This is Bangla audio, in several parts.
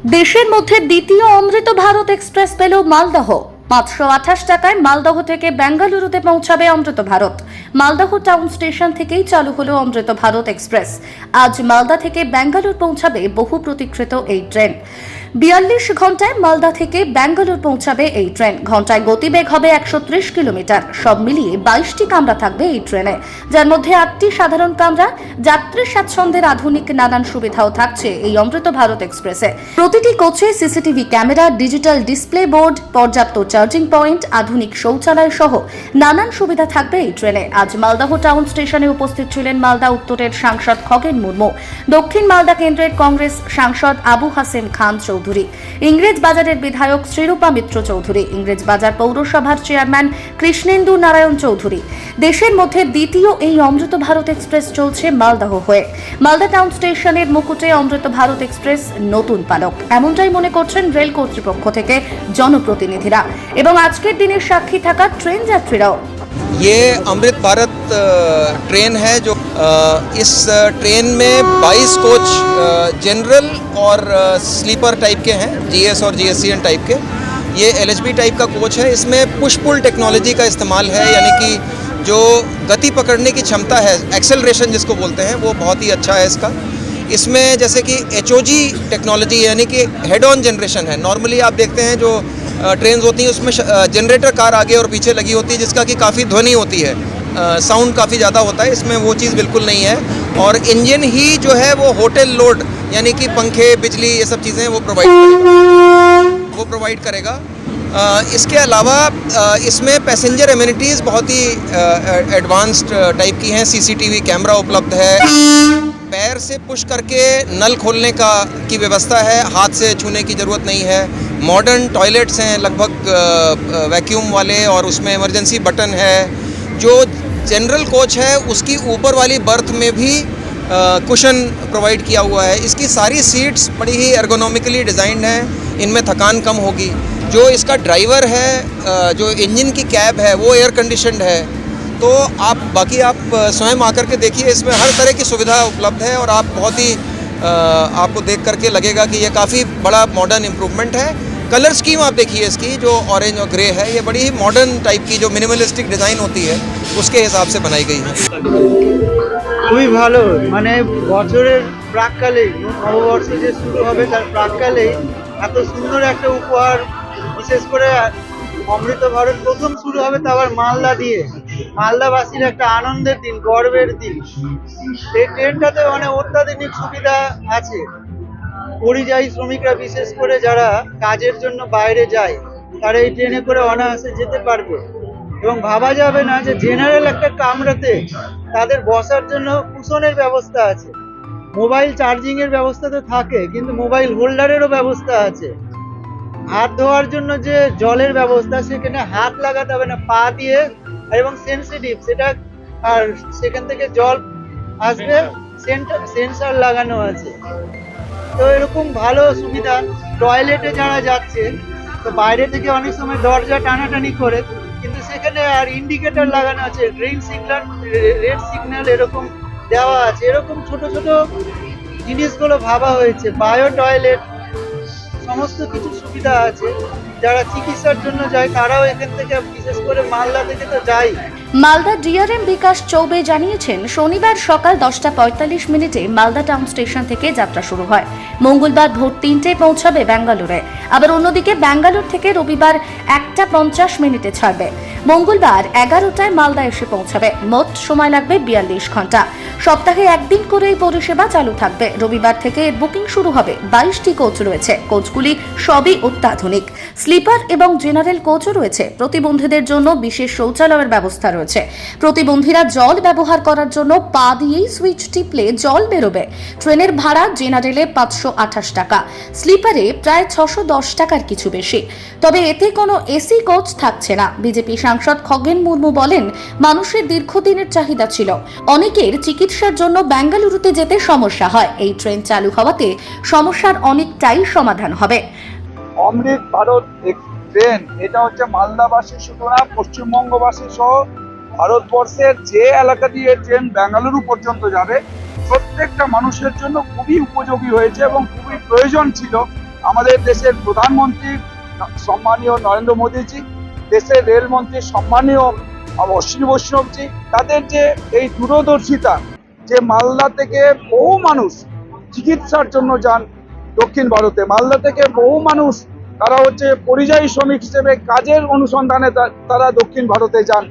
দেশের মধ্যে দ্বিতীয় অমৃত ভারত এক্সপ্রেস পেল মালদহ। 528 টাকায় মালদহ থেকে বেঙ্গালুরুতে পৌঁছাবে অমৃত ভারত। মালদহ টাউন স্টেশন থেকেই চালু হলো অমৃত ভারত এক্সপ্রেস। আজ মালদা থেকে বেঙ্গালুরু পৌঁছাবে বহু প্রতীক্ষিত এই ট্রেন। 42 ঘন্টায় মালদা থেকে বেঙ্গালুরু পৌঁছাবে এই ট্রেন। ঘন্টায় গতিবেগ হবে 130 কিলোমিটার। সব মিলিয়ে 22টি কামরা থাকবে এই ট্রেনে, যার মধ্যে 8টি সাধারণ কামরা। যাত্রী স্বাচ্ছন্দ্যের আধুনিক নানান সুবিধাও থাকছে এই অমৃত ভারত এক্সপ্রেসে। প্রতিটি কোচে CCTV camera, digital display board, পর্যাপ্ত চার্জিং পয়েন্ট, আধুনিক শৌচালয় সহ নানান সুবিধা থাকবে এই ট্রেনে। আজ মালদহ টাউন স্টেশনে উপস্থিত ছিলেন মালদা উত্তরের সাংসদ খগেন মুর্মু, দক্ষিণ মালদা কেন্দ্রের কংগ্রেস সাংসদ আবু হাসেম খান চৌধুরী, ইংরেজ বাজারের বিধায়ক শ্রীরূপা মিত্র চৌধুরী, ইংরেজ বাজার পৌরসভার চেয়ারম্যান কৃষ্ণেন্দু নারায়ণ চৌধুরী। দেশের মধ্যে দ্বিতীয় এই অমৃত ভারত এক্সপ্রেস চলছে মালদহ হয়ে। মালদা টাউন স্টেশনের মুকুটে অমৃত ভারত এক্সপ্রেস নতুন পালক, এমনটাই মনে করছেন রেল কর্তৃপক্ষ থেকে জনপ্রতিনিধিরা এবং আজকের দিনের সাক্ষী থাকা ট্রেন যাত্রীরাও। ये अमृत भारत ट्रेन है जो इस ट्रेन में 22 कोच जनरल और स्लीपर टाइप के हैं, जीएस और जीएससीएन टाइप के। ये एलएचबी टाइप का कोच है। इसमें पुश पुल टेक्नोलॉजी का इस्तेमाल है, यानी कि जो गति पकड़ने की क्षमता है, एक्सेलरेशन जिसको बोलते हैं, वो बहुत ही अच्छा है इसका। इसमें जैसे कि एचओजी टेक्नोलॉजी यानी कि हेड ऑन जनरेशन है। नॉर्मली आप देखते हैं जो ट्रेन्स होती हैं उसमें जनरेटर कार आगे और पीछे लगी होती है, जिसका कि काफ़ी ध्वनि होती है, साउंड काफ़ी ज़्यादा होता है। इसमें वो चीज़ बिल्कुल नहीं है। और इंजन ही जो है वो होटल लोड यानी कि पंखे, बिजली, ये सब चीज़ें वो प्रोवाइड करेगा। इसके अलावा इसमें पैसेंजर एमिनिटीज़ बहुत ही एडवांस्ड टाइप की हैं। सीसीटीवी कैमरा उपलब्ध है, पैर से पुश करके नल खोलने की व्यवस्था है, हाथ से छूने की ज़रूरत नहीं है। मॉडर्न टॉयलेट्स हैं लगभग वैक्यूम वाले, और उसमें इमरजेंसी बटन है। जो जनरल कोच है उसकी ऊपर वाली बर्थ में भी कुशन प्रोवाइड किया हुआ है। इसकी सारी सीट्स बड़ी ही एर्गोनॉमिकली डिज़ाइंड हैं, इनमें थकान कम होगी। जो इसका ड्राइवर है, जो इंजन की कैब है वो एयर कंडीशनड है। तो आप स्वयं आकर के देखिए, इसमें हर तरह की सुविधा उपलब्ध है और आप बहुत ही आपको देख करके लगेगा कि ये काफ़ी बड़ा मॉडर्न इम्प्रूवमेंट है। कलर स्कीम आप देखिए इसकी, जो ऑरेंज और ग्रे है, ये बड़ी ही मॉडर्न टाइप की, जो मिनिमलिस्टिक डिज़ाइन होती है उसके हिसाब से बनाई गई है। খুবই ভালো, মানে বছরের প্রাককালেই, নববর্ষ যে শুরু হবে তার প্রাককালেই এত সুন্দর একটা উপহার, বিশেষ করে অমৃত ভারত প্রথম শুরু হবে তা আবার মালদা দিয়ে। মালদাবাসীর একটা আনন্দের দিন, গর্বের দিন। এই ট্রেনটাতে মানে অত্যাধুনিক সুবিধা আছে। পরিযায়ী শ্রমিকরা, বিশেষ করে যারা কাজের জন্য বাইরে যায়, তারা এই ট্রেনে করে অনায়াসে যেতে পারবে। এবং ভাবা যাবে না যে জেনারেল একটা কামরাতে তাদের বসার জন্য কুশনের ব্যবস্থা আছে। মোবাইল চার্জিং এর ব্যবস্থা তো থাকে, কিন্তু মোবাইল হোল্ডারেরও ব্যবস্থা আছে। হাত ধোয়ার জন্য যে জলের ব্যবস্থা, সেখানে হাত লাগাতে হবে না, পা দিয়ে, এবং সেন্সিটিভ সেটা, আর সেখান থেকে জল আসবে, সেন্সর লাগানো আছে। তো এরকম ভালো সুবিধা। টয়লেটে যারা যাচ্ছে, তো বাইরে থেকে অনেক সময় দরজা টানাটানি করে, কিন্তু সেখানে আর ইন্ডিকেটর লাগানো আছে, গ্রিন সিগন্যাল, রেড সিগন্যাল এরকম দেওয়া আছে। এরকম ছোট ছোট জিনিসগুলো ভাবা হয়েছে। বায়ো টয়লেট, সমস্ত কিছু সুবিধা আছে। যারা চিকিৎসার জন্য যায় তারাও এখান থেকে, বিশেষ করে মালদা থেকে তো যায়। মালদা ডিআরএম বিকাশ চৌবে জানিয়েছেন, শনিবার সকাল 10:45 মালদা টাউন স্টেশন থেকে যাত্রা শুরু হয়। মঙ্গলবার ভোর 3টায় পৌঁছাবে বেঙ্গালুরে। আবার অন্যদিকে বেঙ্গালুর থেকে রবিবার 1:50 ছাড়বে। মঙ্গলবার 11টায় মালদা এসে পৌঁছাবে। মোট সময় লাগবে 42 ঘন্টা। সপ্তাহে একদিন করে এই পরিষেবা চালু থাকবে। রবিবার থেকে এর বুকিং শুরু হবে। 22টি কোচ রয়েছে। কোচগুলি সবই অত্যাধুনিক। স্লিপার এবং জেনারেল কোচও রয়েছে। প্রতিবন্ধীদের জন্য বিশেষ শৌচালয়ের ব্যবস্থা রয়েছে। প্রতিবন্ধীরা জল ব্যবহার করার জন্য পা দিয়েই সুইচ টিপলে জল বেরোবে। ট্রেনের ভাড়া জেনারেলে 528 টাকা, স্লিপারে প্রায় 610 টাকার কিছু বেশি। তবে এতে কোনো এসি কোচ থাকছে না। বিজেপি সাংসদ খগেন মুর্মু বলেন, মানুষের দীর্ঘদিনের চাহিদা ছিল। অনেকের চিকিৎসার জন্য বেঙ্গালুরুতে যেতে সমস্যা হয়। এই ট্রেন চালু হওয়াতে সমস্যার অনেকটাই সমাধান হবে। অমৃত ভারত ট্রেন, এটা হচ্ছে মালদাবাসী শুধু না, পশ্চিমবঙ্গবাসী সহ ভারতবর্ষের যে এলাকা দিয়ে ট্রেন বেঙ্গালুরু পর্যন্ত যাবে, প্রত্যেকটা মানুষের জন্য খুবই উপযোগী হয়েছে এবং খুবই প্রয়োজন ছিল। আমাদের দেশের প্রধানমন্ত্রী সম্মানীয় নরেন্দ্র মোদীজি, দেশের রেলমন্ত্রী সম্মানীয় অশ্বিনী বৈষ্ণবজি, তাদের যে এই দূরদর্শিতা, যে মালদা থেকে বহু মানুষ চিকিৎসার জন্য যান দক্ষিণ ভারতে, মালদা থেকে বহু মানুষ তারা হচ্ছে পরিযায়ী শ্রমিক হিসেবে কাজের অনুসন্ধানে তারা দক্ষিণ ভারতে যান,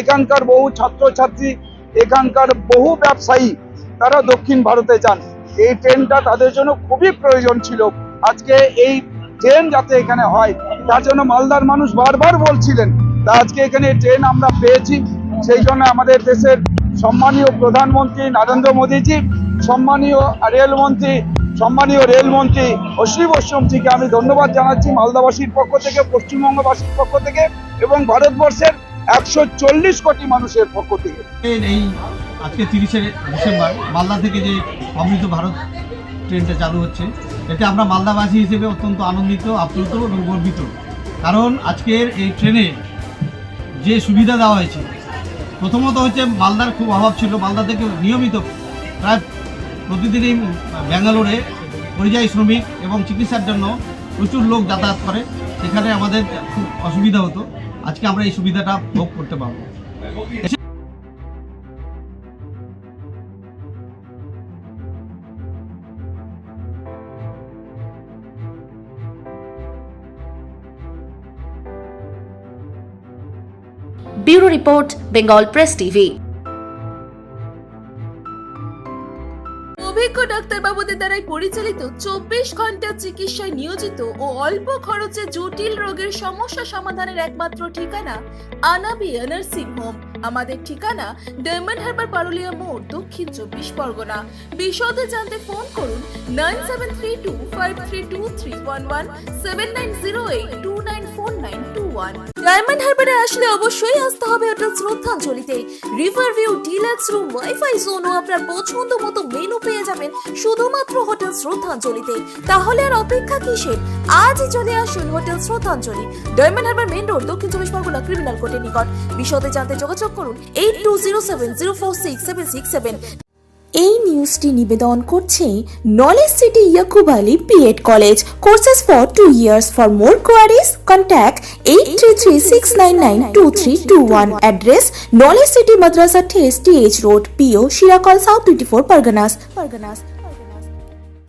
এখানকার বহু ছাত্রছাত্রী, এখানকার বহু ব্যবসায়ী তারা দক্ষিণ ভারতে যান। এই ট্রেনটা তাদের জন্য খুবই প্রয়োজন ছিল। আজকে এই ট্রেন যাতে এখানে হয় তার জন্য মালদার মানুষ বারবার বলছিলেন, তা আজকে এখানে ট্রেন আমরা পেয়েছি। সেই জন্য আমাদের দেশের সম্মানীয় প্রধানমন্ত্রী নরেন্দ্র মোদীজি, সম্মানীয় রেলমন্ত্রী অশ্বিনী বৈষ্ণবজিকে আমি ধন্যবাদ জানাচ্ছি মালদাবাসীর পক্ষ থেকে, পশ্চিমবঙ্গবাসীর পক্ষ থেকে এবং ভারতবর্ষের 140 কোটি মানুষের পক্ষ থেকে। এই আজকে 30শে ডিসেম্বর মালদা থেকে যে অমৃত ভারত ট্রেনটা চালু হচ্ছে, এতে আমরা মালদাবাসী হিসেবে অত্যন্ত আনন্দিত, আপ্লুত এবং গর্বিত। কারণ আজকের এই ট্রেনে যে সুবিধা দেওয়া হয়েছে, প্রথমত হচ্ছে মালদার খুব অভাব ছিল। মালদা থেকে নিয়মিত প্রায় প্রতিদিনই ব্যাঙ্গালোরে পরিযায়ী শ্রমিক এবং চিকিৎসার জন্য প্রচুর লোক যাতায়াত করে, সেখানে আমাদের খুব অসুবিধা হতো। আজকে আমরা এই সুবিধাটা ভোগ করতে পারবো। Bureau report, Bengal press TV. অভিজ্ঞ ডাক্তারবাবুদের দ্বারাই পরিচালিত 24 ঘন্টা চিকিৎসায় নিয়োজিত ও অল্প খরচে জটিল রোগের সমস্যা সমাধানের একমাত্র ঠিকানা আনাবিয়া নার্সিং হোম। আমাদের ঠিকানা ডায়মন্ড হারবার পারুলিয়া মোড়, দক্ষিণ 24 পরগনা। বিশদে জানতে ফোন করুন 9732532311 7908294921। ডায়মন্ড হারবারে আসলে অবশ্যই আসতে হবে হোটেল শ্রদ্ধাঞ্জলিতে। River view, deluxe room, wifi zone ও আপনার পছন্দ মতো মেনু পেয়ে যাবেন শুধুমাত্র হোটেল শ্রদ্ধাঞ্জলিতে। তাহলে আর অপেক্ষা কিসের? আজই চলে আসুন হোটেল শ্রদ্ধাঞ্জলি, ডায়মন্ড হারবার মেন রোড, দক্ষিণ 24 পরগনা, ক্রিমিনাল কোর্টের নিকট। বিশদে জানতে যোগাযোগ করুন 8207046767। এই নিউজটি নিবেদন করছে knowledge city Yakub Ali BEd college. Courses for 2 years. For more queries, contact 8336992321. Address: Knowledge City Madrasa Test, TH Road, PO, Shirakal, South 24 Parganas.